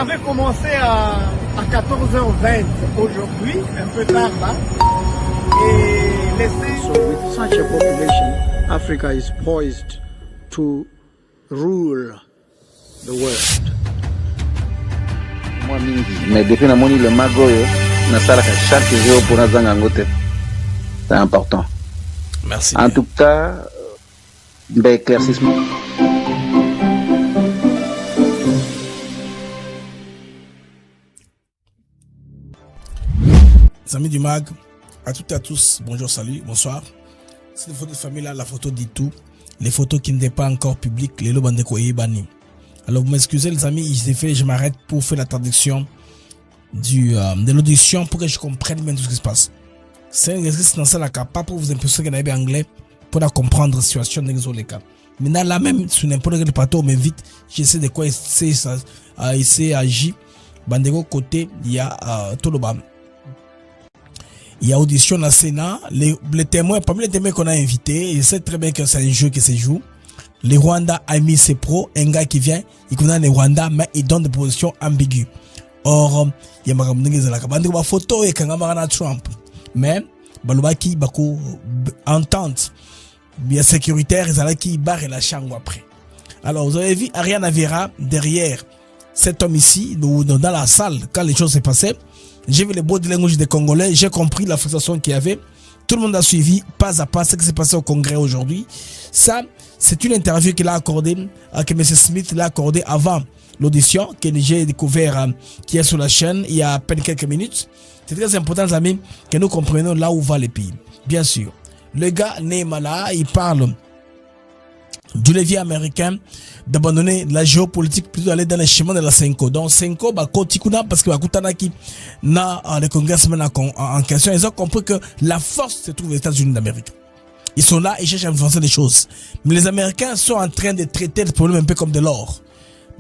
avait commencé à 14h20 aujourd'hui, un peu tard là. Et laissé... So with such a population, Africa is poised to rule the world. Moi mingi, mais depuis na moni le magoyo na salaka chaque jour pour na zanga ngote. C'est important. Merci. En tout cas, éclaircissement. Amis du MAG, à toutes et à tous, bonjour, salut, bonsoir. Cette photo de famille là, la photo dit tout. Les photos qui n'étaient pas encore publiques, les lobandeko et bani. Alors vous m'excusez les amis, je m'arrête pour faire la traduction de l'audition pour que je comprenne bien tout ce qui se passe. C'est un exercice dans ça là, pas pour vous impressionner qu'il y a anglais, pour comprendre la situation dans les cas. Maintenant là même, sur n'importe quel plateau, mais vite, j'essaie de quoi essayer agir. Bandeko côté, il y a tout le bas. Il y a audition dans le Sénat. Les témoins, parmi les témoins qu'on a invités, je sais très bien que c'est un jeu qui se joue. Le Rwanda a mis ses pros, un gars qui vient, il connaît le Rwanda, mais il donne des positions ambiguës. Or, il y a une photo et Trump. Mais, balobaki bako entente. Bien sécuritaire, ils allaient qui barre la chambre après. Alors, vous avez vu Ariane Vera derrière cet homme ici, dans la salle, quand les choses s'est passées. J'ai vu les body language des Congolais, j'ai compris la frustration qu'il y avait. Tout le monde a suivi pas à pas ce qui s'est passé au Congrès aujourd'hui. Ça, c'est une interview qu'il a accordée, que M. Smith l'a accordée avant l'audition, que j'ai découvert, qui est sur la chaîne il y a à peine quelques minutes. C'est très important, les amis, que nous comprenions là où va le pays. Bien sûr, le gars Neymala, il parle du levier américain d'abandonner la géopolitique plutôt d'aller dans les chemins de la Senko. Donc Senko bah kotikuna parce que bakutanaki na les congressmen en question, ils ont compris que la force se trouve aux États-Unis d'Amérique. Ils sont là, ils cherchent à influencer les choses. Mais les Américains sont en train de traiter le problème un peu comme de l'or.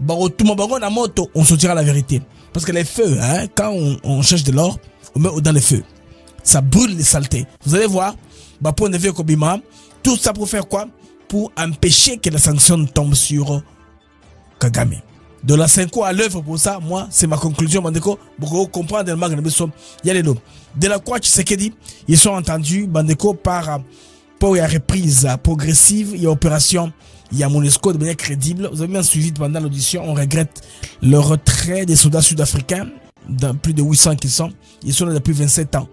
Tout le monde a moto, on sortira la vérité. Parce que les feux, hein, quand on cherche de l'or, on met dans les feux. Ça brûle les saletés. Vous allez voir, bah pour ne faire Kobima, tout ça pour faire quoi? Pour empêcher que la sanction tombe sur Kagame. De la 5 à l'œuvre pour ça, moi, c'est ma conclusion. Bandeko, pour comprendre le mag il y a les noms. De la quoi, dit, ils sont entendus, Bandeko, par pour la reprise progressive, il y a opération, il y a MONUSCO de manière crédible. Vous avez bien suivi pendant l'audition, on regrette le retrait des soldats sud-africains, plus de 800 qui sont, ils sont là depuis 27 ans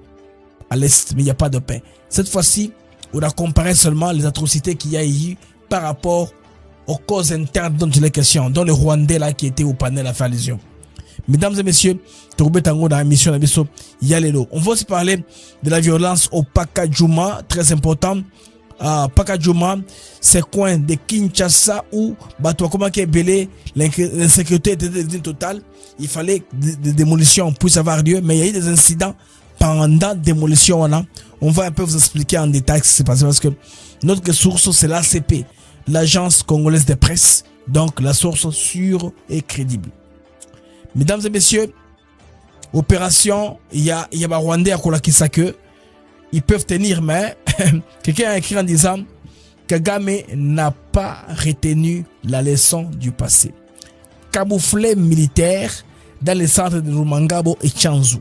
à l'Est, mais il n'y a pas de paix. Cette fois-ci, on a comparé seulement les atrocités qu'il y a eu par rapport aux causes internes dont il est question, dont le Rwandais là qui était au panel à faire allusion. Mesdames et messieurs, on va aussi parler de la violence au Pakajuma, très important. Pakajuma, c'est coin de Kinshasa où l'insécurité était totale. Il fallait des démolitions pour avoir lieu, mais il y a eu des incidents pendant démolition. On va un peu vous expliquer en détail ce qui s'est passé parce que notre source c'est l'ACP, l'agence congolaise de presse, donc la source sûre et crédible. Mesdames et messieurs, opération, il y a Rwandais à Kolakisake, ils peuvent tenir, mais quelqu'un a écrit en disant Kagame n'a pas retenu la leçon du passé. Camouflet militaire dans les centres de Rumangabo et Tchanzu.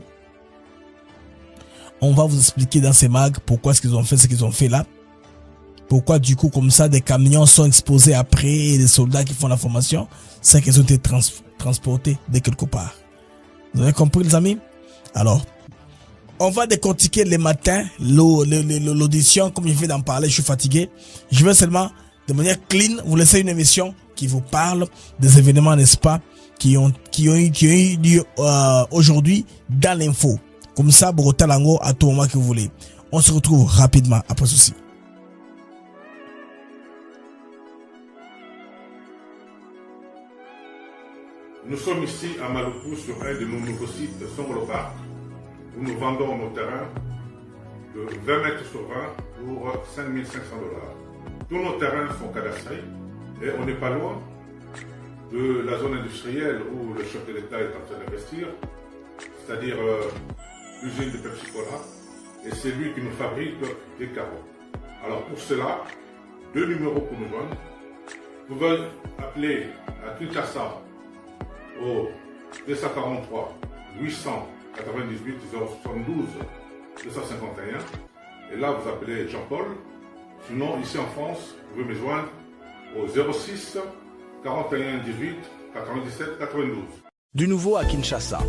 On va vous expliquer dans ces mags pourquoi est-ce qu'ils ont fait ce qu'ils ont fait là. Pourquoi du coup comme ça des camions sont exposés après et des soldats qui font la formation, c'est qu'ils ont été transportés de quelque part. Vous avez compris les amis? Alors, on va décortiquer les matins l'audition, comme je viens d'en parler, je suis fatigué. Je vais seulement de manière clean vous laisser une émission qui vous parle des événements, n'est-ce pas, qui ont eu lieu aujourd'hui dans l'info. Comme ça, Borotalango à tout moment que vous voulez. On se retrouve rapidement après ceci. Nous sommes ici à Maluku sur un de nos nouveaux sites Songolo Park où nous vendons nos terrains de 20 mètres sur 20 pour 5 500 $. Tous nos terrains sont cadastrés et on n'est pas loin de la zone industrielle où le chef de l'État est en train d'investir, c'est-à-dire l'usine de Pepsi-Cola, et c'est lui qui nous fabrique des carreaux. Alors pour cela, 2 numéros pour nous joindre. Vous pouvez appeler à Kinshasa au 243 898 072 251. Et là, vous appelez Jean-Paul. Sinon, ici en France, vous pouvez me joindre au 06 41 18 97 92. Du nouveau à Kinshasa.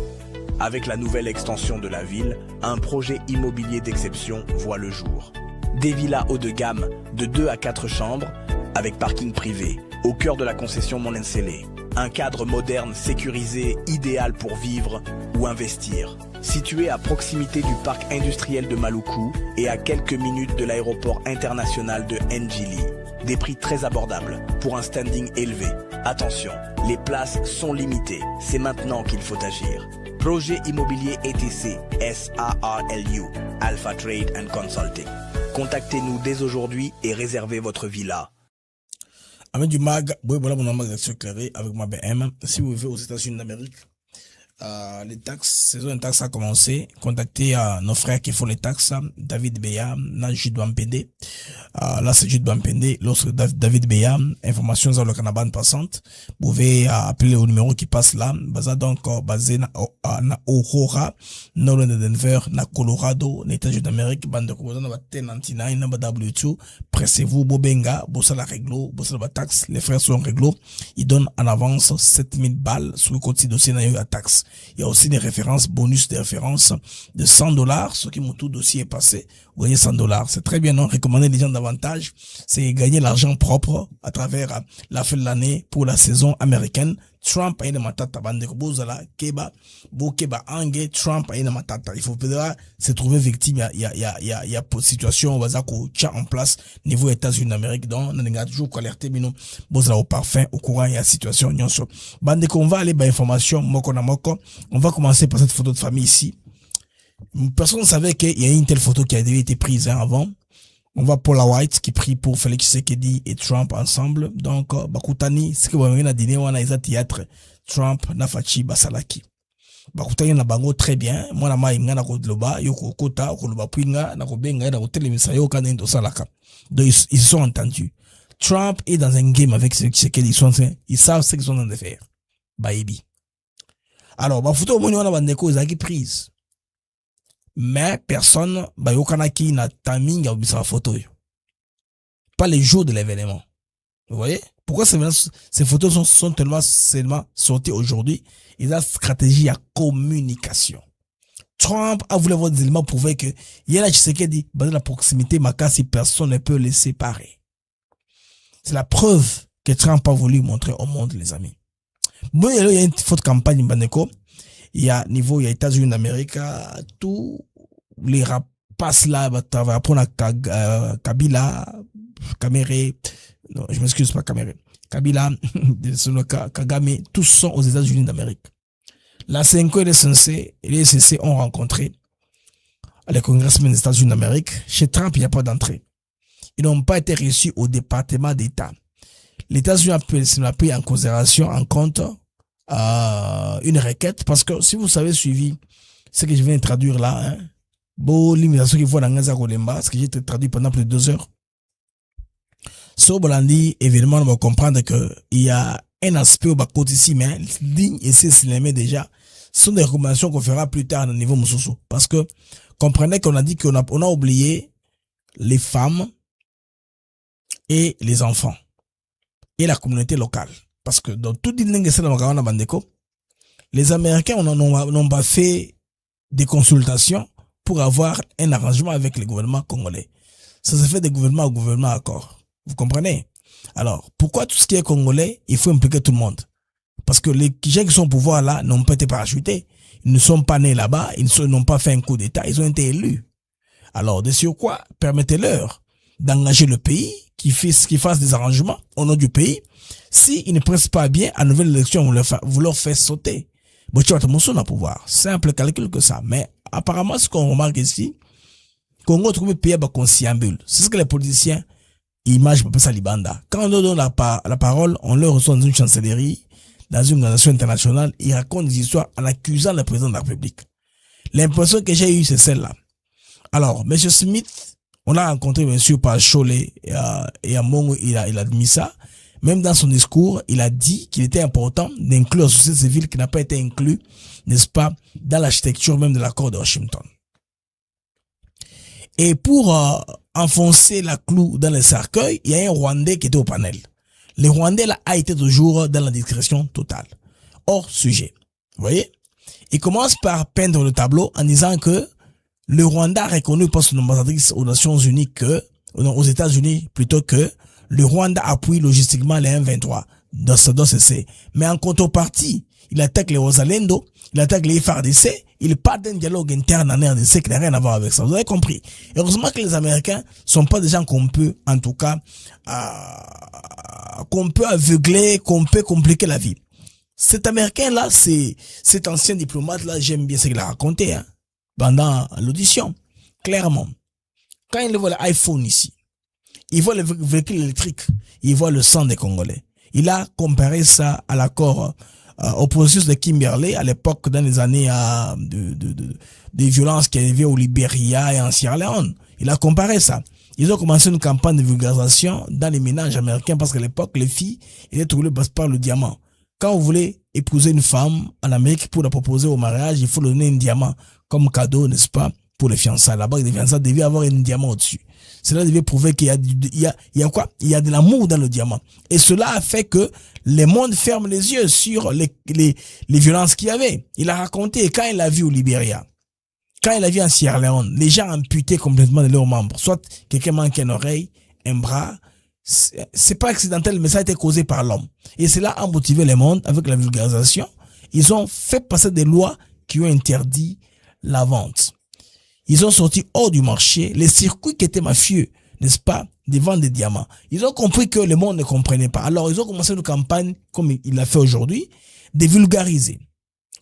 Avec la nouvelle extension de la ville, un projet immobilier d'exception voit le jour. Des villas haut de gamme de 2 à 4 chambres avec parking privé au cœur de la concession Monensele. Un cadre moderne sécurisé idéal pour vivre ou investir. Situé à proximité du parc industriel de Maluku et à quelques minutes de l'aéroport international de Njili. Des prix très abordables pour un standing élevé. Attention, les places sont limitées. C'est maintenant qu'il faut agir. Projet immobilier ETC, SARLU, Alpha Trade and Consulting. Contactez-nous dès aujourd'hui et réservez votre villa. Avec du mag, voilà mon nom éclairé avec ma BM. Si vous vivez aux États-Unis d'Amérique, les taxes, saison de taxes a commencé. Contactez nos frères qui font les taxes, David Beya, Jude Bampende. Là, c'est Jude Bampende. Lorsque David Beya, informations dans le Canada passante, vous pouvez appeler au numéro qui passe là. Donc, basé na Aurora, nord de Denver, na Colorado, na États-Unis d'Amérique, bande de composants, na T99, na W2. Pressez-vous, Bobenga, bossa la réglo, bossa la taxe. Les frères sont réglo. Ils donnent en avance 7000 balles sur le côté dossier na taxe. Il y a aussi des références, bonus de références de $100. Ceux qui mon tout dossier est passé, vous voyez $100. C'est très bien, non? Recommander les gens davantage, c'est gagner l'argent propre à travers la fin de l'année pour la saison américaine. Trump a une matata bande bozala keba bokeba ange Trump a une matata. Il faut peut-être se trouver victime. Il y a situation bazako tient en place niveau États-Unis d'Amérique. Donc on a toujours alerté bino bozala au parfum au courant il y a situation nyonso. Bande qu'on va aller ba information moko na moko. On va commencer par cette photo de famille ici. Personne ne savait qu'il y a une telle photo qui a déjà été prise avant. On voit Paula White qui prie pour Félix Tshisekedi et Trump ensemble. Donc, Bakutani, ce que vous avez dîner, on a un théâtre, Trump, Nafachi, Basalaki. Bakutani na bango très bien. Moi, na ma inga na kodloba, yoko kota, koloba puinga, na kobenga, na kotelemisa yo kana ndo salaka. Donc, ils se sont entendus. Trump est dans un game avec Tshisekedi. Ils savent ce qu'ils sont en train de faire. Baebi. Alors, bafuto moni wana bandeko ezaki prise. Mais personne, yokanaki na timing à la photo. Pas les jours de l'événement. Vous voyez? Pourquoi ces photos sont tellement sorties aujourd'hui? Il y a une stratégie à communication. Trump a voulu avoir des éléments pour prouver que il y a la Tshisekedi, basé la proximité, si personne ne peut les séparer. C'est la preuve que Trump a voulu montrer au monde, les amis. Bon, il y a une faute campagne, Bandeko. Il y a niveau, il y a États-Unis d'Amérique, tous les rapaces là, va apprendre à Kabila, Kamere, non, je m'excuse pas Kamere, Kabila, Kagame, tous sont aux États-Unis d'Amérique. La CNCO et les SNC ont rencontré les congressmen des États-Unis d'Amérique. Chez Trump, il n'y a pas d'entrée. Ils n'ont pas été reçus au département d'État. Les États-Unis ont pris en considération, en compte, une requête, parce que si vous avez suivi ce que je viens de traduire là, hein, bon, limitation qu'il faut dans Gaza Kolemba, ce que j'ai traduit pendant plus de 2 heures. So, Bolandi, évidemment, on va comprendre que il y a un aspect au côté ici, mais ligne et c'est cinéma déjà. Ce sont des recommandations qu'on fera plus tard au niveau Moussoussou. Parce que, comprenez qu'on a dit qu'on a oublié les femmes et les enfants et la communauté locale. Parce que dans toute les Américains n'ont pas fait des consultations pour avoir un arrangement avec le gouvernement congolais. Ça se fait de gouvernement à gouvernement accord. Vous comprenez? Alors, pourquoi tout ce qui est congolais, il faut impliquer tout le monde? Parce que les gens qui sont au pouvoir là n'ont pas été parachutés. Ils ne sont pas nés là-bas, ils n'ont pas fait un coup d'État, ils ont été élus. Alors, de sur quoi, permettez-leur d'engager le pays, qui fasse des arrangements au nom du pays. S'ils ne pressent pas bien, à nouvelle élection, vous leur faites sauter. Bon, tu vas te montrer au pouvoir. Simple calcul que ça. Mais apparemment, ce qu'on remarque ici, Congo trouve le pays qu'on s'y ambule. C'est ce que les politiciens imaginent pour ça Libanda. Quand on leur donne la parole, on leur reçoit dans une chancellerie, dans une organisation internationale, ils racontent des histoires en accusant le président de la République. L'impression que j'ai eue, c'est celle-là. Alors, M. Smith, on l'a rencontré bien sûr par Cholet et à Mongo, il a admis ça. Même dans son discours, il a dit qu'il était important d'inclure la société civile qui n'a pas été inclue, n'est-ce pas, dans l'architecture même de l'accord de Washington. Et pour enfoncer la clou dans le cercueil, il y a un Rwandais qui était au panel. Le Rwandais là a été toujours dans la discrétion totale, hors sujet. Vous voyez? Il commence par peindre le tableau en disant que le Rwanda a reconnu par son ambassadrice aux Nations Unies aux États-Unis plutôt que le Rwanda appuie logistiquement les M23 dans ce dossier. Mais en contrepartie, il attaque les Wazalendo, il attaque les FARDC, il part d'un dialogue interne en RDC qui n'a rien à voir avec ça. Vous avez compris. Heureusement que les Américains sont pas des gens qu'on peut, en tout cas, qu'on peut aveugler, qu'on peut compliquer la vie. Cet Américain-là, cet ancien diplomate-là, j'aime bien ce qu'il a raconté, hein, pendant l'audition. Clairement. Quand il voit l'iPhone ici, il voit le véhicule électrique, il voit le sang des Congolais. Il a comparé ça à l'accord au processus de Kimberley à l'époque dans les années des violences qui arrivaient au Libéria et en Sierra Leone. Il a comparé ça. Ils ont commencé une campagne de vulgarisation dans les ménages américains parce qu'à l'époque, les filles étaient troublées par le diamant. Quand vous voulez épouser une femme en Amérique pour la proposer au mariage, il faut lui donner un diamant comme cadeau, n'est-ce pas, pour les fiançailles. La bague des fiançailles devait avoir un diamant au-dessus. Cela devait prouver qu'il y a quoi? Il y a de l'amour dans le diamant. Et cela a fait que le monde ferme les yeux sur les violences qu'il y avait. Il a raconté quand il a vu au Libéria, quand il a vu en Sierra Leone, les gens amputaient complètement de leurs membres. Soit quelqu'un manquait une oreille, un bras. C'est pas accidentel, mais ça a été causé par l'homme. Et cela a motivé le monde avec la vulgarisation. Ils ont fait passer des lois qui ont interdit la vente. Ils ont sorti hors du marché les circuits qui étaient mafieux, n'est-ce pas, de vendre des diamants. Ils ont compris que le monde ne comprenait pas. Alors, ils ont commencé une campagne, comme il l'a fait aujourd'hui, de vulgariser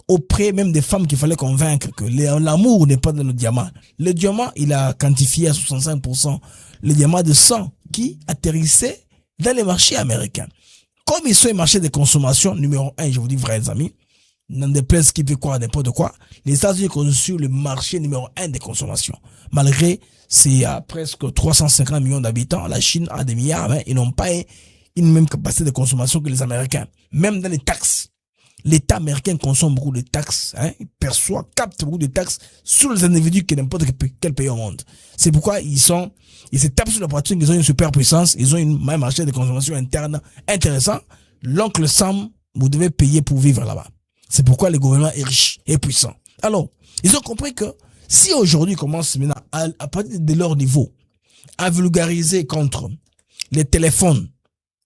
auprès même des femmes qu'il fallait convaincre que l'amour n'est pas dans le diamant. Le diamant, il a quantifié à 65% le diamant de sang qui atterrissait dans les marchés américains. Comme ils sont un marché de consommation numéro 1, je vous dis vrais amis, dans des places qui peut croire n'importe quoi, les États-Unis constituent le marché numéro 1 des consommations. Malgré c'est à presque 350 millions d'habitants, la Chine a des milliards, hein, ils n'ont pas une même capacité de consommation que les Américains. Même dans les taxes, l'État américain consomme beaucoup de taxes, hein, il capte beaucoup de taxes sur les individus que n'importe quel pays au monde. C'est pourquoi ils se tapent sur la poitrine, ils ont une superpuissance, ils ont un marché de consommation interne intéressant. L'oncle Sam, vous devez payer pour vivre là-bas. C'est pourquoi le gouvernement est riche et puissant. Alors, ils ont compris que si aujourd'hui ils commencent maintenant à partir de leur niveau à vulgariser contre les téléphones,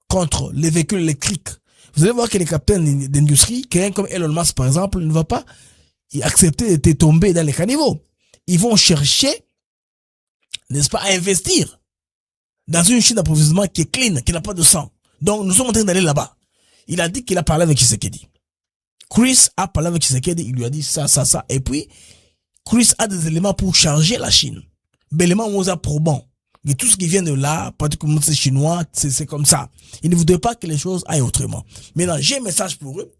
contre les véhicules électriques, vous allez voir que les capitaines d'industrie, quelqu'un comme Elon Musk par exemple, ne va pas accepter de tomber dans les caniveaux. Ils vont chercher, n'est-ce pas, à investir dans une chaîne d'approvisionnement qui est clean, qui n'a pas de sang. Donc nous sommes en train d'aller là-bas. Il a dit qu'il a parlé avec Tshisekedi. Chris a parlé avec Tshisekedi, il lui a dit ça. Et puis, Chris a des éléments pour changer la Chine. Mais l'élément nous a probant. Et tout ce qui vient de là, particulièrement c'est chinois, c'est comme ça. Il ne voudrait pas que les choses aillent autrement. Maintenant, j'ai un message pour eux.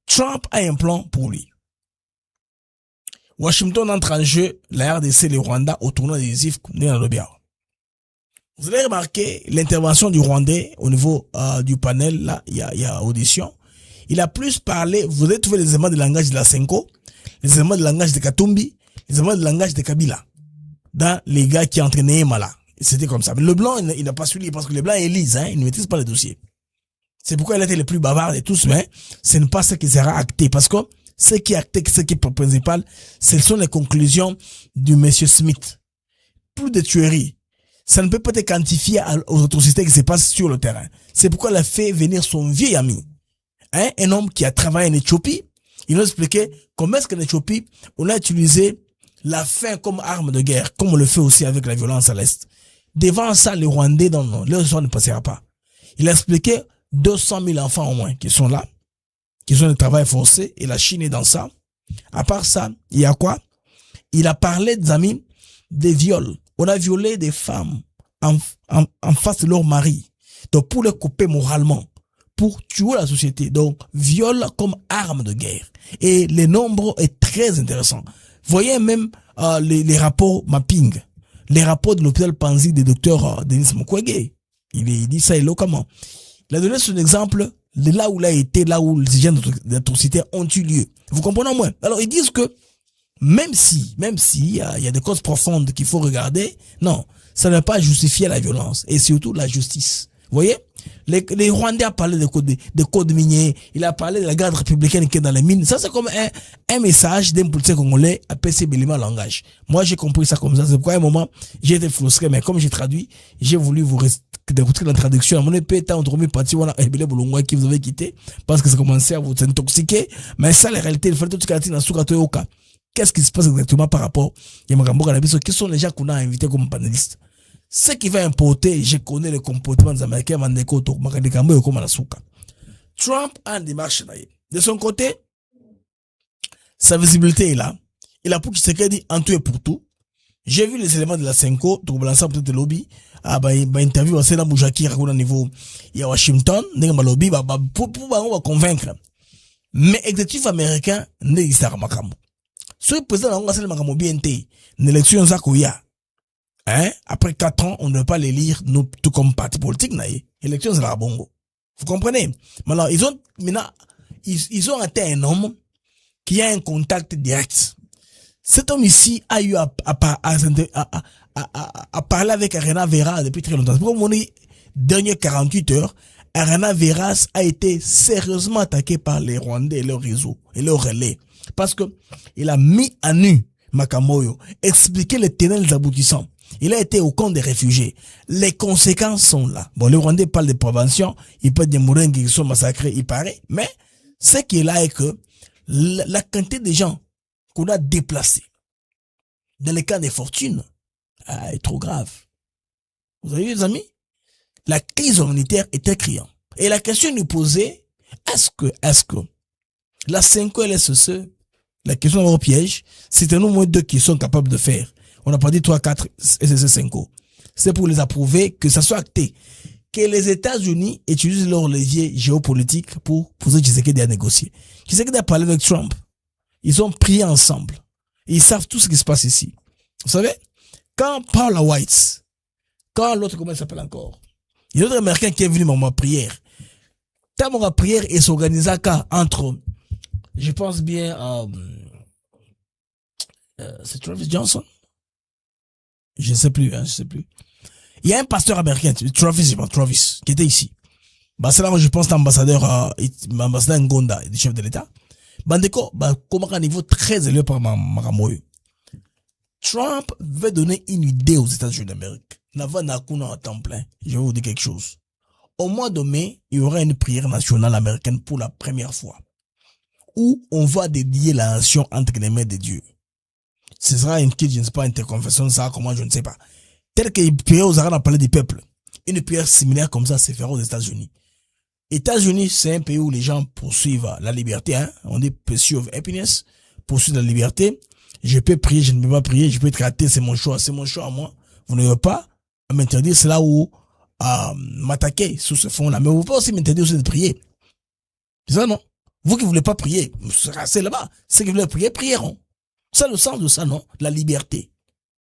Trump a un plan pour lui. Washington entre en jeu la RDC et le Rwanda au tournoi décisif de Nairobi. Vous allez remarquer l'intervention du Rwandais au niveau du panel, là, il y a audition. Il a plus parlé, vous allez trouver les éléments de langage de la Senko, les éléments de langage de Katumbi, les éléments de langage de Kabila, dans les gars qui entraînaient Mala. C'était comme ça. Mais le blanc, il n'a pas suivi parce que les blancs élisent, hein, ils ne maîtrisent pas les dossiers. C'est pourquoi il a été le plus bavard de tous, mais ce n'est pas ce qui sera acté. Parce que ce qui est acté, ce qui est principal, ce sont les conclusions du monsieur Smith. Plus de tueries. Ça ne peut pas être quantifié aux atrocités qui se passent sur le terrain. C'est pourquoi il a fait venir son vieil ami. Hein, un homme qui a travaillé en Éthiopie. Il a expliqué comment est-ce qu'en Éthiopie, on a utilisé la faim comme arme de guerre, comme on le fait aussi avec la violence à l'Est. Devant ça, les Rwandais, non, leur histoire ne passera pas. Il a expliqué 200 000 enfants au moins qui sont là, qui ont le travail forcé, et la Chine est dans ça. À part ça, il y a quoi? Il a parlé, des amis, des viols. On a violé des femmes en face de leur mari. Donc, pour les couper moralement, pour tuer la société. Donc, viol comme arme de guerre. Et le nombre est très intéressant. Voyez même les rapports mapping, les rapports de l'hôpital Panzi des docteurs Denis Mukwege. Il dit ça éloquemment. Il a donné son exemple de là où il a été, là où les gens d'atrocités ont eu lieu. Vous comprenez au moins? Alors, ils disent que même si il y a des causes profondes qu'il faut regarder, non, ça n'a pas justifié la violence et surtout la justice. Vous voyez? Les Rwandais ont parlé des codes miniers, il a parlé de la garde républicaine qui est dans les mines. Ça, c'est comme un message d'un policier congolais à PC Bélima langage. Moi, j'ai compris ça comme ça. C'est pourquoi à un moment, j'ai été frustré, mais comme j'ai traduit, j'ai voulu vous écouter la traduction. À mon épée, t'as entre mes parties, voilà, qui vous avez quitté, parce que ça commençait à vous intoxiquer. Mais ça, la réalité, il fallait tout ce qu'il y a. Qu'est-ce qui se passe exactement par rapport à Yamagambo Kanabiso? Qui sont les gens qu'on a invités comme panélistes? Ce qui va importer, je connais le comportement des Américains, Trump a une démarche. De son côté, sa visibilité est là. Il a pour Tshisekedi en tout et pour tout. J'ai vu les éléments de la Senko, donc l'ensemble peut-être lobby, interview à Sena Moujaki, à niveau, il y a Washington, lobby, pour convaincre. Mais exécutif américain, n'est pas Makambo. Ce président de la Makambo BNT, l'élection Zakoya, après 4 ans, on ne peut pas les lire, nous, tout comme parti politique, élection, c'est la bongo. Vous comprenez? Maintenant, ils ont atteint un homme qui a un contact direct. Cet homme ici a eu à parler avec Arena Vera depuis très longtemps. Pour mon dernier 48 heures, Arena Veras a été sérieusement attaqué par les Rwandais et leur réseau, et leur relais. Parce que il a mis à nu Makamoyo, expliqué les tenants et les aboutissants. Il a été au camp des réfugiés. Les conséquences sont là. Bon, les Rwandais parlent de prévention, ils parlent des Mourins qui sont massacrés, il paraît. Mais, ce qui est là est que la quantité de gens qu'on a déplacés dans les cas des fortunes est trop grave. Vous avez vu, les amis? La crise humanitaire était criante. Et la question nous posée, est-ce que la 5 LSE, la question au piège, c'est un nombre deux qui sont capables de faire. On n'a pas dit 3, 4 SSC 5. C'est pour les approuver, que ça soit acté. Que les États-Unis utilisent leur levier géopolitique pour poser Tshisekedi à négocier. Tshisekedi a parlé avec Trump. Ils ont prié ensemble. Ils savent tout ce qui se passe ici. Vous savez, quand Paula White, quand l'autre, comment il s'appelle encore? Il y a un autre Américain qui est venu à ma prière. Tant ma prière et s'organise entre, je pense bien, c'est Travis Johnson? Je ne sais plus. Il y a un pasteur américain, Travis, qui était ici. Bah, c'est là où je pense l'ambassadeur Ngonda, le chef de l'État. Bandeko, comment à un niveau très élevé par Maramoyo. Trump veut donner une idée aux États-Unis d'Amérique. Nava Nakuna en temps plein. Je vais vous dire quelque chose. Au mois de mai, il y aura une prière nationale américaine pour la première fois. Où on va dédier la nation entre les mains de Dieu. Ce sera une je ne sais pas, interconfession, ça, comment, je ne sais pas. Tel qu'il prière aux Arabes à parler du peuple. Une prière similaire comme ça, c'est fait aux États-Unis. États-Unis, c'est un pays où les gens poursuivent la liberté, On dit pursuit of happiness, poursuivre la liberté. Je peux prier, je ne peux pas prier, je peux être raté, c'est mon choix à moi. Vous ne pouvez pas m'interdire, c'est là où, m'attaquer sous ce fond-là. Mais vous pouvez aussi m'interdire aussi de prier. C'est ça, non? Vous qui voulez pas prier, c'est là-bas. Ceux qui veulent prier, prieront. C'est le sens de ça, non? La liberté.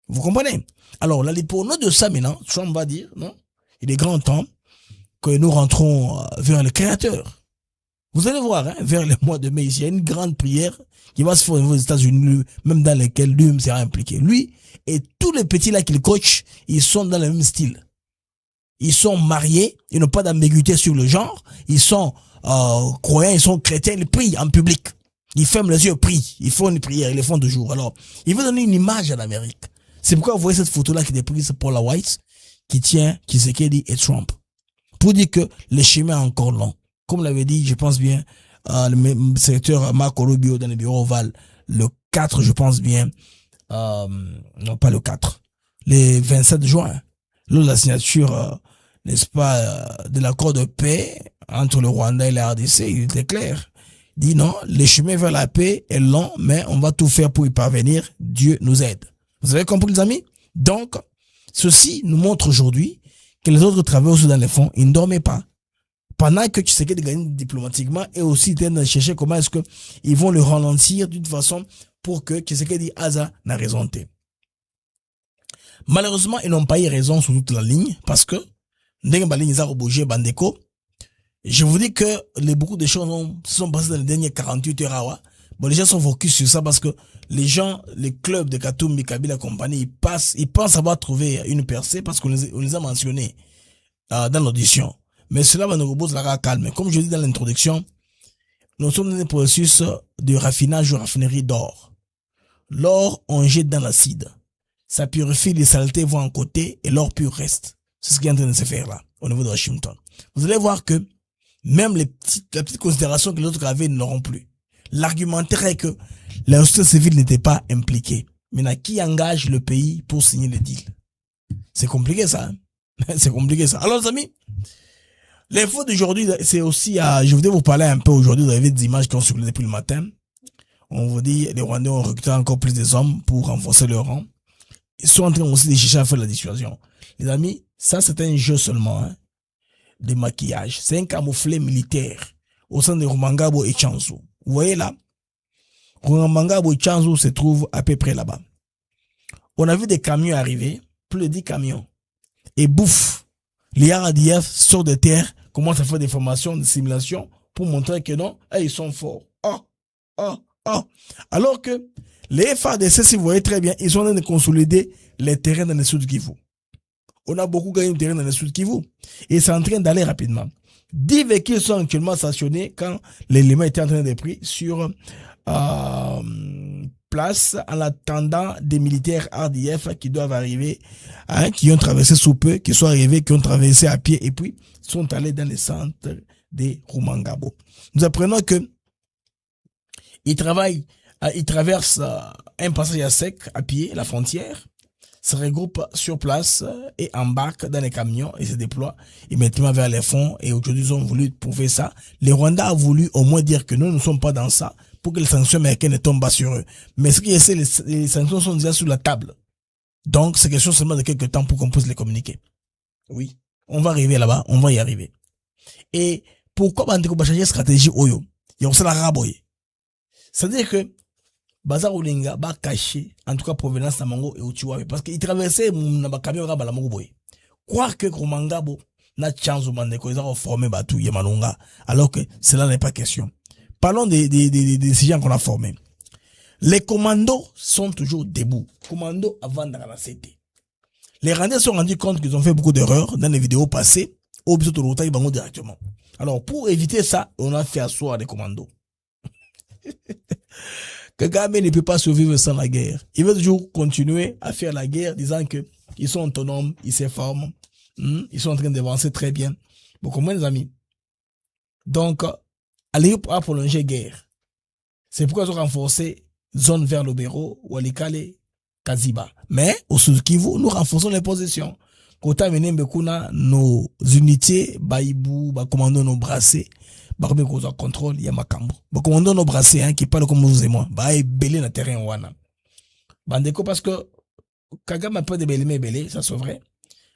Vous comprenez? Alors, pour nous de ça maintenant, Trump va dire, non? Il est grand temps que nous rentrons vers le Créateur. Vous allez voir, vers le mois de mai, il y a une grande prière qui va se faire aux États-Unis, même dans lesquelles lui sera impliqué. Lui et tous les petits là qu'il coach, ils sont dans le même style. Ils sont mariés, ils n'ont pas d'ambiguïté sur le genre, ils sont croyants, ils sont chrétiens, ils prient en public. Ils ferment les yeux, prient, ils font une prière, ils les font toujours. Alors, il veut donner une image à l'Amérique. C'est pourquoi vous voyez cette photo-là qui est prise pour la White, qui tient Tshisekedi et Trump. Pour dire que le chemin est encore long. Comme l'avait dit, je pense bien, le secrétaire Marco Rubio dans le bureau Oval, le 4, je pense bien, non pas le 4, le 27 juin, lors de la signature, n'est-ce pas, de l'accord de paix entre le Rwanda et la RDC, il était clair. Il dit non, le chemin vers la paix est long, mais on va tout faire pour y parvenir. Dieu nous aide. Vous avez compris, les amis? Donc, ceci nous montre aujourd'hui que les autres travailleurs aussi dans les fonds, ils ne dormaient pas. Pendant que tu sais de gagner diplomatiquement et aussi de chercher comment est-ce que ils vont le ralentir d'une façon pour que Tshisekedi Aza n'a raison. Malheureusement, ils n'ont pas eu raison sur toute la ligne parce que Ndenge Bali Nizar Bandeko, Je vous dis que beaucoup de choses se sont passées dans les dernières 48 heures. Ouais. Bon, les gens sont focus sur ça parce que les gens, les clubs de Katumbi, Kabila compagnie, ils pensent avoir trouvé une percée parce qu'on les a mentionnés dans l'audition. Mais cela va nous reposer la calme. Comme je dis dans l'introduction, nous sommes dans un processus de raffinage ou raffinerie d'or. L'or, on jette dans l'acide. Ça purifie, les saletés vont en côté et l'or pur reste. C'est ce qui est en train de se faire là, au niveau de Washington. Vous allez voir que même la petite considération que l'autre avait, ils n'auront plus. L'argumentaire est que la société civile n'était pas impliquée. Maintenant, qui engage le pays pour signer le deal? C'est compliqué ça. Hein? C'est compliqué ça. Alors les amis, l'info d'aujourd'hui, c'est aussi je voudrais vous parler un peu aujourd'hui. Vous avez des images qui ont circulé depuis le matin. On vous dit, les Rwandais ont recruté encore plus des hommes pour renforcer leur rang. Ils sont en train aussi de chercher à faire la dissuasion. Les amis, ça c'est un jeu seulement, hein, de maquillage. C'est un camouflet militaire au sein de Rumangabo et Chanzu. Vous voyez là, Rumangabo et Chanzu se trouvent à peu près là-bas. On a vu des camions arriver, plus de 10 camions. Et bouffe, les RDF sortent de terre, commencent à faire des formations, des simulations pour montrer que non, ils sont forts. Alors que les FARDC, si vous voyez très bien, ils sont en train de consolider les terrains dans le sud Kivu. On a beaucoup gagné de terrain dans le sud Kivu. Et c'est en train d'aller rapidement. 10 véhicules sont actuellement stationnés quand l'élément était en train d'être pris sur place en attendant des militaires RDF qui doivent arriver, hein, qui ont traversé sous peu, qui sont arrivés, qui ont traversé à pied et puis sont allés dans le centre des Rumangabo. Nous apprenons que ils traversent un passage à sec à pied, la frontière, se regroupent sur place et embarquent dans les camions et se déploient immédiatement vers les fonds. Et aujourd'hui, ils ont voulu prouver ça. Les Rwandais ont voulu au moins dire que nous ne sommes pas dans ça pour que les sanctions américaines ne tombent pas sur eux. Mais ce qui est, les sanctions sont déjà sur la table. Donc, c'est question seulement de quelques temps pour qu'on puisse les communiquer. Oui, on va arriver là-bas, on va y arriver. Et pourquoi on va changer de stratégie Oyo? Il y a aussi la raboye. C'est-à-dire que Bazar Olinga va cacher, en tout cas provenance de Mango et Uchiwawe, parce qu'il traversait mon camion à la Mogoboy. Croire que Rumangabo n'a chance de Mandeko, ils ont formé Batu Yamanunga, alors que cela n'est pas question. Parlons de ces gens qu'on a formés. Les commandos sont toujours debout. Commandos avant dans la CT. Les Rwandais se sont rendus compte qu'ils ont fait beaucoup d'erreurs dans les vidéos passées, au besoin de l'Otaï Bango directement. Alors, pour éviter ça, on a fait asseoir des commandos. Kagame ne peut pas survivre sans la guerre. Il veut toujours continuer à faire la guerre, disant que ils sont autonomes, ils se forment, ils sont en train d'avancer très bien. Beaucoup moins, les amis. Donc, aller à prolonger guerre. C'est pourquoi ils ont renforcé zone vers l'Obero, Walikale, Kaziba. Mais, au Sud Kivu, nous renforçons les positions. Kota Menem Bekuna, nos unités, Baïbou, commandons nos brassés, Barbe Koza contrôle, Yamakambo. Commandons nos brassés, hein, qui parlent comme vous et moi. Baï belé na terrain wana. Bandeko, parce que Kagame a pas de belé, ça c'est vrai.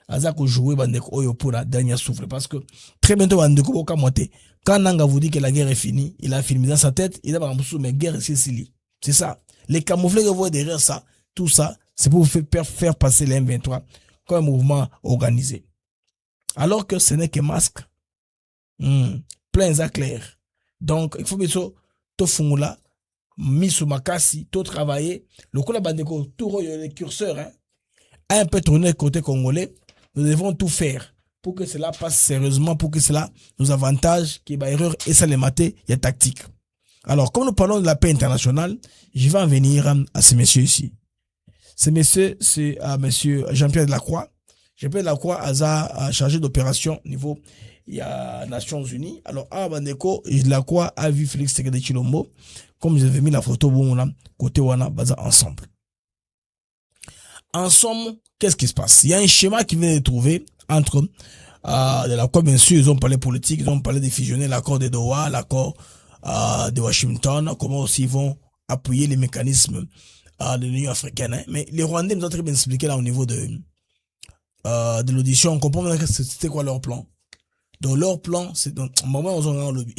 Azako jouer Bandeko Oyo pour la dernière souffle. Parce que très bientôt Bandeko Boka Moté. Quand Nanga vous dit que la guerre est finie, il a filmé dans sa tête, il a pas l'impression mais guerre c'est Sicile. C'est ça. Les camouflés que vous voyez derrière ça, tout ça, c'est pour vous faire passer les M23 comme un mouvement organisé. Alors que ce n'est que masque. Plein à clair. Donc, il faut que tout fungula, mis sous makasi, tout travailler. Le coup la bandeko, tout le curseur, hein, un peu tourné côté congolais. Nous devons tout faire pour que cela passe sérieusement, pour que cela nous avantage, qu'il y ait erreur et ça les mater, il y a tactique. Alors, comme nous parlons de la paix internationale, je vais en venir à ce monsieur ici. Ce monsieur, c'est monsieur Jean-Pierre Delacroix. Jean-Pierre Delacroix a chargé d'opération au niveau il y a Nations Unies. Alors, à Bandeko, Delacroix a vu Félix Tshisekedi Tshilombo, comme j'avais mis la photo, bon, là, côté Wana, Baza, ensemble. En somme, qu'est-ce qui se passe? Il y a un schéma qui vient de trouver entre Delacroix, bien sûr, ils ont parlé politique, ils ont parlé de fusionner l'accord de Doha, l'accord de Washington, comment aussi ils vont appuyer les mécanismes de l'Union africaine. Hein. Mais les Rwandais nous ont très bien expliqué là au niveau de l'audition, on comprend que c'était quoi leur plan. Donc leur plan, c'est donc au moment où ils ont un lobby.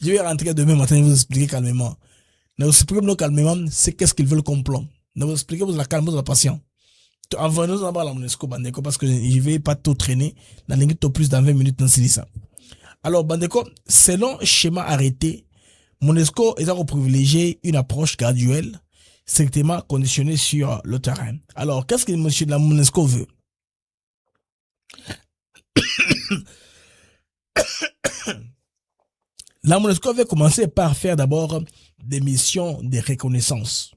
Je vais rentrer demain matin et vous expliquer calmement. Ne vous expliquez calmement, c'est qu'est-ce qu'ils veulent comme plan. Ne vous expliquez vous la calme, vous la patience. envoyez-nous d'abord la Monesco, Bandeko, parce que je vais pas tout traîner dans les minutes plus dans 20 minutes dans Silissa. Alors, Bandeko, selon schéma arrêté, Monesco est à privilégier une approche graduelle, strictement conditionnée sur le terrain. Alors, qu'est-ce que monsieur de la Monesco veut? La Monesco veut commencer par faire d'abord des missions de reconnaissance,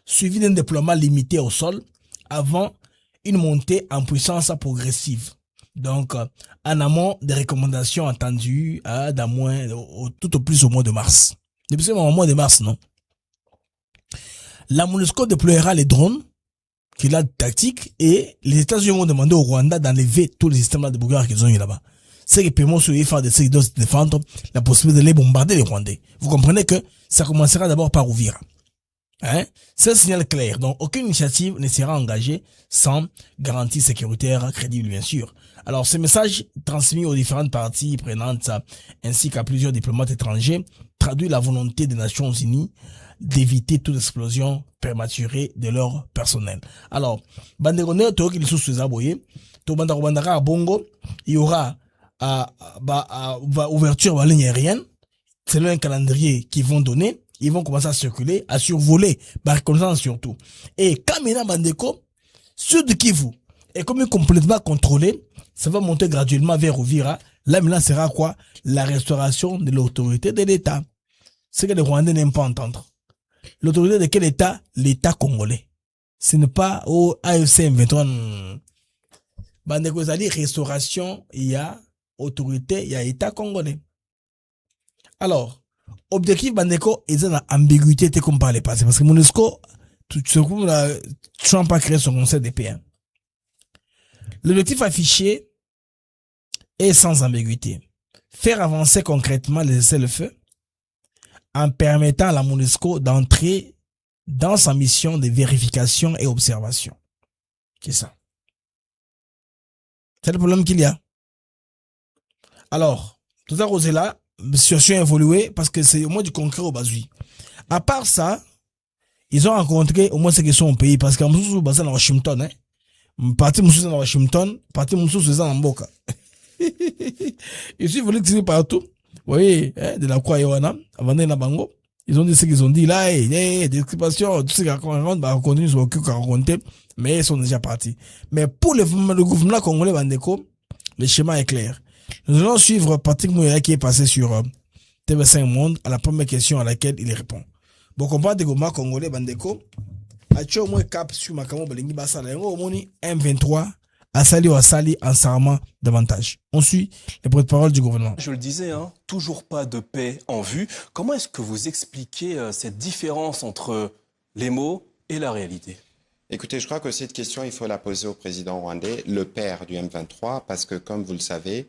suivies d'un déploiement limité au sol, avant une montée en puissance progressive. Donc, en amont des recommandations attendues tout au plus au mois de mars. Depuis au mois de mars, non? La Monesco déploiera les drones, qu'il a tactique, et les États-Unis vont demander au Rwanda d'enlever tous les systèmes de bouillard qu'ils ont eu là-bas. C'est que paiement sur les de ceux qui doivent se défendre, la possibilité de les bombarder les Rwandais. Vous comprenez que ça commencera d'abord par Uvira. Hein? C'est un signal clair. Donc, aucune initiative ne sera engagée sans garantie sécuritaire crédible, bien sûr. Alors, ce message transmis aux différentes parties prenantes ainsi qu'à plusieurs diplomates étrangers traduit la volonté des Nations Unies d'éviter toute explosion prématurée de leur personnel. Alors, Banderonner, il y aura ouverture à ligne aérienne selon un calendrier qu'ils vont donner. Ils vont commencer à circuler, à survoler, par reconnaissance surtout. Et quand maintenant Bandeko, Sud Kivu est comme complètement contrôlé, ça va monter graduellement vers Uvira. Là maintenant sera quoi? La restauration de l'autorité de l'État. Ce que les Rwandais n'aiment pas entendre. L'autorité de quel État? L'État congolais. Ce n'est pas au AFC M23. Bandeko, ça dit restauration, il y a autorité, il y a État congolais. Alors, objectif Bandeko est dans l'ambiguïté comme par les passés. Parce que Monesco, tout ce coup, Trump a créé son conseil de paix. L'objectif affiché est sans ambiguïté. Faire avancer concrètement les essais-le-feu en permettant à la Monesco d'entrer dans sa mission de vérification et observation. C'est ça. C'est le problème qu'il y a. Alors, tout ça, Rosella, la situation a évolué parce que c'est au moins du concret au Bazui. À part ça, ils ont rencontré au moins ceux qui sont au pays parce qu'en Moussou, c'est dans Washington, hein. Parti Moussou, c'est dans Washington, parti Moussou, c'est dans Mboka. Ils sont venus tirer partout. Vous voyez, hein, de la Croix Yohana, avant d'aller à Bango. Ils ont dit ce qu'ils ont dit là, des explications, tout ce qu'ils racontent, bah, on continue sur ce qu'ils racontent, mais ils sont déjà partis. Mais pour le gouvernement congolais, Bandeko, le schéma est clair. Nous allons suivre Patrick Mouyaya qui est passé sur TV5 Monde à la première question à laquelle il répond. Bon, comprendre le gouvernement congolais, Bandeko, a tué au moins cap sur Makamo Balengi Basala, au moins M23, à Sali ou à Sali, en s'armant davantage. On suit les porte-parole du gouvernement. Je le disais, hein, toujours pas de paix en vue. Comment est-ce que vous expliquez cette différence entre les mots et la réalité? Écoutez, je crois que cette question, il faut la poser au président rwandais, le père du M23, parce que comme vous le savez,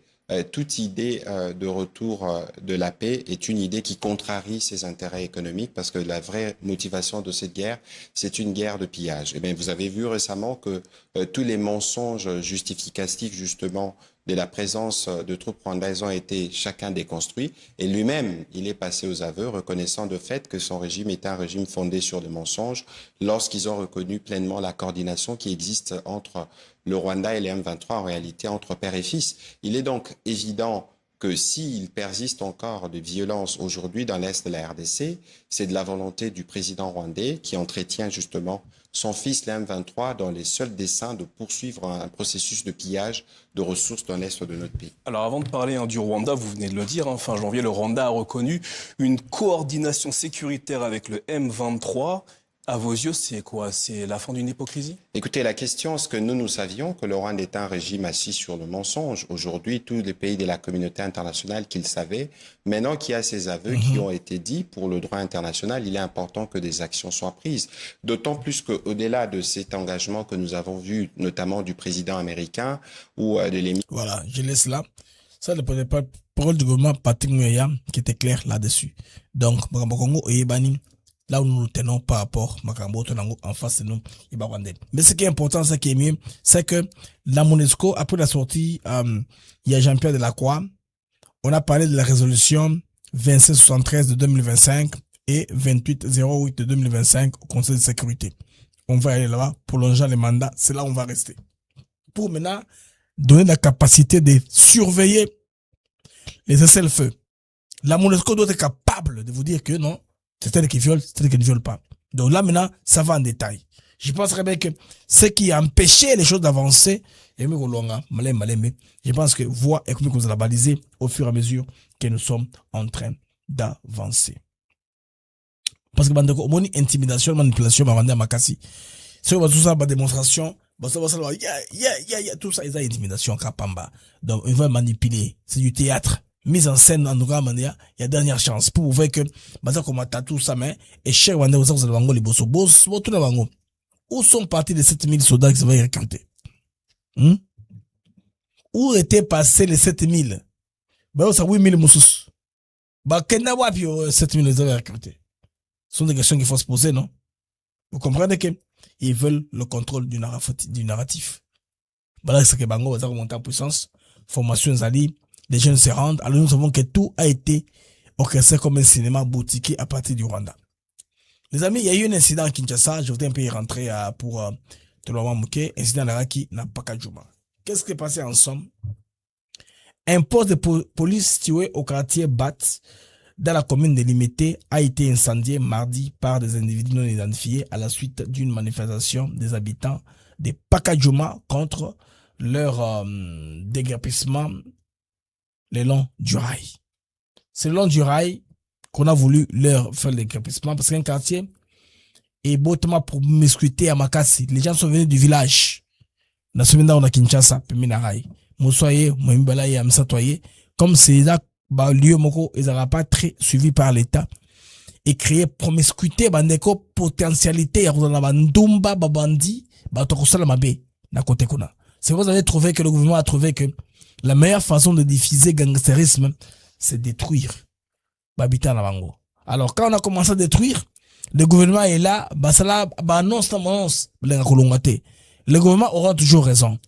toute idée de retour de la paix est une idée qui contrarie ses intérêts économiques parce que la vraie motivation de cette guerre, c'est une guerre de pillage. Et bien, vous avez vu récemment que tous les mensonges justificatifs justement de la présence de troupes rwandaises ont été chacun déconstruits. Et lui-même, il est passé aux aveux, reconnaissant de fait que son régime est un régime fondé sur des mensonges lorsqu'ils ont reconnu pleinement la coordination qui existe entre le Rwanda et les M23, en réalité entre père et fils. Il est donc évident que s'il persiste encore de violence aujourd'hui dans l'Est de la RDC, c'est de la volonté du président rwandais qui entretient justement son fils, les M23, dans les seuls desseins de poursuivre un processus de pillage de ressources dans l'Est de notre pays. Alors avant de parler du Rwanda, vous venez de le dire, fin janvier, le Rwanda a reconnu une coordination sécuritaire avec le M23. À vos yeux, c'est quoi? C'est la fin d'une hypocrisie? Écoutez, la question, c'est que nous savions que le Rwanda est un régime assis sur le mensonge. Aujourd'hui, tous les pays de la communauté internationale qui le savaient, maintenant qu'il y a ces aveux qui ont été dits pour le droit international, il est important que des actions soient prises. D'autant plus qu'au-delà de cet engagement que nous avons vu, notamment du président américain ou de l'émir... Voilà, je laisse là. Ça, le parole du gouvernement Patrick Mouyaya qui était clair là-dessus. Donc, Congo et Ebani, là où nous nous tenons par rapport en face de nous, mais ce qui est important, ce qui est mieux, c'est que la Monesco, après la sortie, il y a Jean-Pierre Delacroix, on a parlé de la résolution 2673 de 2025 et 2808 de 2025 au Conseil de sécurité. on va aller là-bas, prolongeant les mandats, c'est là où on va rester. Pour maintenant donner la capacité de surveiller les cessez-le-feu. La MONUSCO doit être capable de vous dire que non, c'est elle qui viole, c'est elle qui ne viole pas. Donc là maintenant, ça va en détail. Je penserais bien que ce qui a empêché les choses d'avancer, je pense que voix et comme vous la balisé au fur et à mesure que nous sommes en train d'avancer. Parce que bandeko moni intimidation, manipulation, mavanda makasi. Si on va tout ça, démonstration, tout ça, ils ont intimidation, kapamba. Donc, ils vont manipuler. C'est du théâtre. Mise en scène, en tout cas, il y a dernière chance. Pour vous voir que, tout ça, mais, et cher, vous allez les boss, tout le monde. Où sont partis les 7000 soldats qui se vont recruter? Où étaient passés les 7000? Bah, ça, 8000 moussous. Bah, qu'est-ce wapi, 7000 les avaient recrutés? Ce sont des questions qu'il faut se poser, non? Vous comprenez qu'ils veulent le contrôle du narratif. Voilà ce que Bango va remonter en puissance. Formation Zali, les jeunes se rendent. Alors nous savons que tout a été orchestré comme un cinéma boutiqué à partir du Rwanda. Les amis, il y a eu un incident à Kinshasa. Je voudrais un peu y rentrer pour Toloama Mouké. Incident à Laraki, n'a pas qu'à Djouma. Qu'est-ce qui est passé en somme? Un poste de police situé au quartier Bat dans la commune de Limité a été incendié mardi par des individus non identifiés à la suite d'une manifestation des habitants de Pakadjouma contre leur déguerpissement le long du rail. C'est le long du rail qu'on a voulu leur faire le déguerpissement parce qu'un quartier est bottement promiscuité à Makassi. Les gens sont venus du village. Dans ce moment-là, on a Kinshasa, Pemina Rail. Moussoye, Mouimbalaye, Amsatoye. Comme c'est là, lieu moko, ils n'auraient pas très suivi par l'État. Et créer promiscuité, bandeko, potentialité, y'a bandumba, babandi, batokosala mabe, na kote kona. C'est vous avez trouvé que le gouvernement a trouvé que la meilleure façon de diffuser gangstérisme, c'est détruire. Babita na bango. Alors, quand on a commencé à détruire, le gouvernement est là, basala, annonce, le gouvernement aura toujours raison.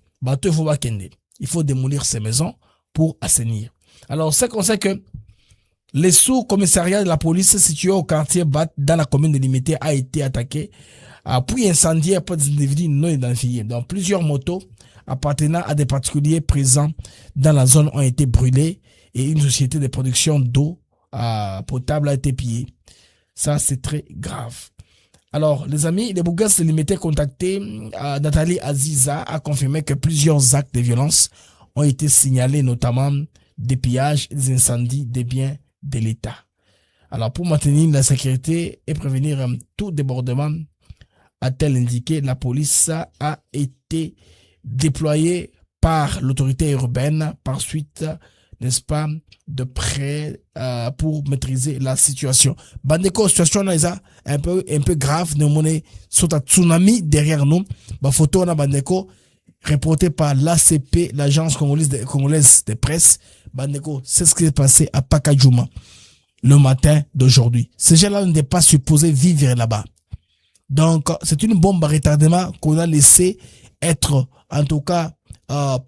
Il faut démolir ces maisons pour assainir. Alors, c'est qu'on sait que les sous-commissariats de la police situés au quartier Bat dans la commune de Limité a été attaqué, puis incendié par des individus non identifiés. Donc, plusieurs motos appartenant à des particuliers présents dans la zone ont été brûlées et une société de production d'eau potable a été pillée. Ça, c'est très grave. Alors, les amis, les Bougas de Limité contactés, Nathalie Aziza a confirmé que plusieurs actes de violence ont été signalés, notamment des pillages et des incendies des biens de l'État. Alors, pour maintenir la sécurité et prévenir tout débordement, a-t-elle indiqué, la police a été déployée par l'autorité urbaine par suite, n'est-ce pas, de près pour maîtriser la situation. Bandeko, situation là, un peu grave, nous avons sur un tsunami derrière nous. La photo na Bandeko reportée par l'ACP, l'agence congolaise de presse. Bandeko, c'est ce qui s'est passé à Pakadjouma le matin d'aujourd'hui. Ces gens-là n'étaient pas supposés vivre là-bas. Donc, c'est une bombe à retardement qu'on a laissé être, en tout cas,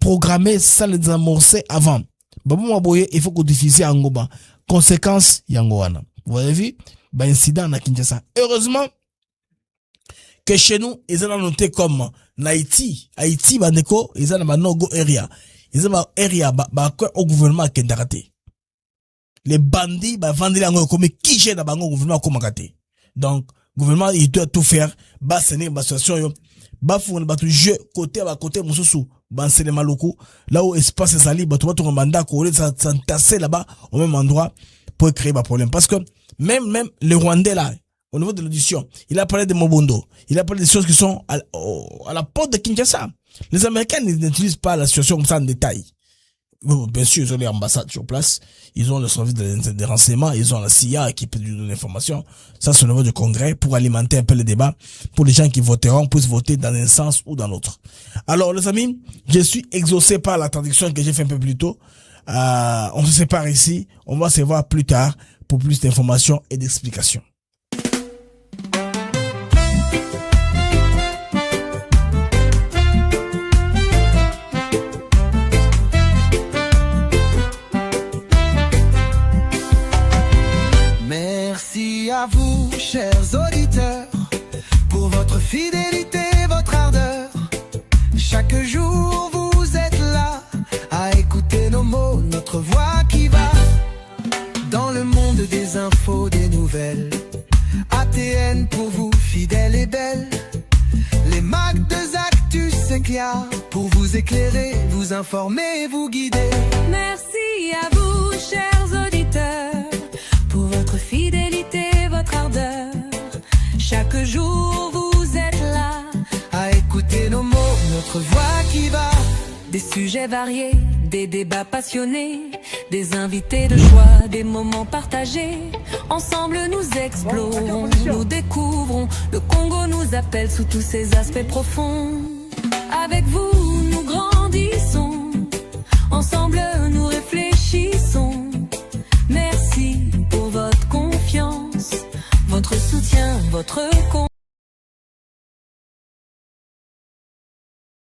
programmée sans les amorcer avant. Il faut qu'on diffuse en Goba. Conséquence, Yangoana. Vous avez vu? Incident à Kinshasa. Heureusement que chez nous, ils ont noté comme Haïti, Bandeko, ils ont no go area. Ils ont area, au gouvernement qui est raté. Les bandits, vendent en comme qui j'ai dans le gouvernement comme raté. Donc, le gouvernement, il doit tout faire. Bassener, situation, bafou, tout jeu, côté à côté, moussou. C'est les Maluku, là où espace est sali, tu vas tout mandat, s'entasser là-bas, au même endroit, pour créer un problème. Parce que, même le Rwandais là, au niveau de l'audition, il a parlé de Mobondo, il a parlé des choses qui sont à la porte de Kinshasa. Les Américains n'utilisent pas la situation comme ça en détail. Bien sûr, ils ont les ambassades sur place, ils ont le service de renseignement, ils ont la CIA qui peut lui donner l'information. Ça, c'est au niveau du Congrès pour alimenter un peu le débat, pour les gens qui voteront puissent voter dans un sens ou dans l'autre. Alors, les amis, je suis exaucé par la traduction que j'ai fait un peu plus tôt. On se sépare ici. On va se voir plus tard pour plus d'informations et d'explications. Merci à vous, chers auditeurs, pour votre fidélité, votre ardeur. Chaque jour vous êtes là à écouter nos mots, notre voix qui va dans le monde des infos, des nouvelles. ATN pour vous, fidèle et belle. Les Mac de Actus s'éclairent pour vous éclairer, vous informer, vous guider. Merci à vous, chers auditeurs, pour votre fidélité, votre ardeur. Chaque jour vous êtes là à écouter nos mots, notre voix qui va. Des sujets variés, des débats passionnés, des invités de choix, des moments partagés. Ensemble nous explorons, nous découvrons. Le Congo nous appelle sous tous ses aspects profonds. Avec vous nous grandissons, ensemble nous réfléchissons. Merci pour votre confiance, votre soutien, votre